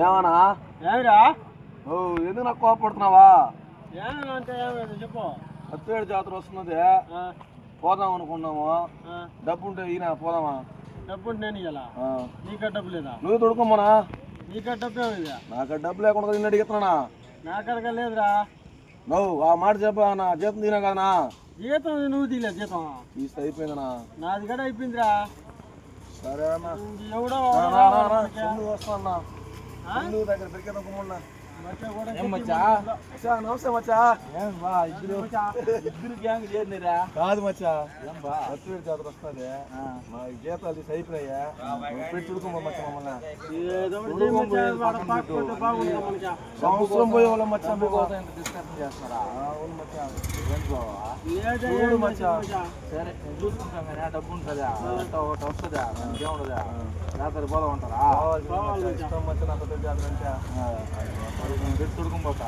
ఏమన్నా ఏమిరా ఓ ఎందుకు నాకు కోపడుతున్నావా? ఏమంటే ఏమైంది చెప్పు. అత్తేడు జాతర వస్తున్నది, పోదాం అనుకున్నాము. డబ్బు ఉంటే ఈయన పోదామా? డబ్బు ఉంటే నేను ఇలా నీకు డబ్బు లేదా? నువ్వు తొడుకోమనా? నీకు డబ్బు ఏమైంది? నాకు డబ్బు లేకుండా నిన్ను అడిగిస్తున్నా. నాకడగా లేదురా. నువ్వు ఆ మాట చెప్పా, నా జీతం తినా కదనా? జీతం నువ్వు తీలేదు, జీతం తీస్తే అయిపోయిందనా? నాది కూడా అయిపోయిందిరా. సరే అన్నా, ఎవడో వస్తున్నా దగ్గర పెరిగేదమ్మన్నా. నమస్తే మచ్చా. ఇద్దరు గ్యాంగ్ చేరిరా? కాదు మచ్చా, అత్తేడు జాతర వస్తుంది, మా జీతాలు తీసి అయిపోయా. పెట్టి చుడుకోమా మచ్చ మమ్మల్ని. సంవత్సరం పోయే వాళ్ళ మచ్చా డిస్కషన్ చేస్తారా? అవును మచ్చా. చూడు మచ్చా. సరే చూసుకుంటాం కానీ డబ్బు ఉంటుందా? ఒకటి వస్తుందా? ఇంకేముండదా? జాతర పోదా ఉంటారా? ఇష్టం మచ్చ నాకు జాతర అంటే. తుడుకుపోతా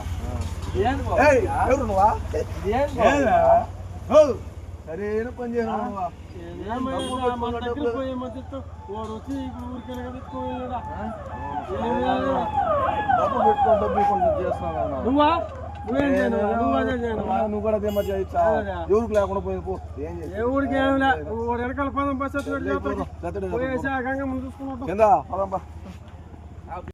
సరేనా పని చేయను. డబ్బు పెట్టుకో, డబ్బు కొంచెం చేస్తున్నావు. నువ్వు కూడా అదే మధ్య ఎవరికి లేకుండా పోయి పో. ఊరికి వెనకాల పదం బస్ కింద పదం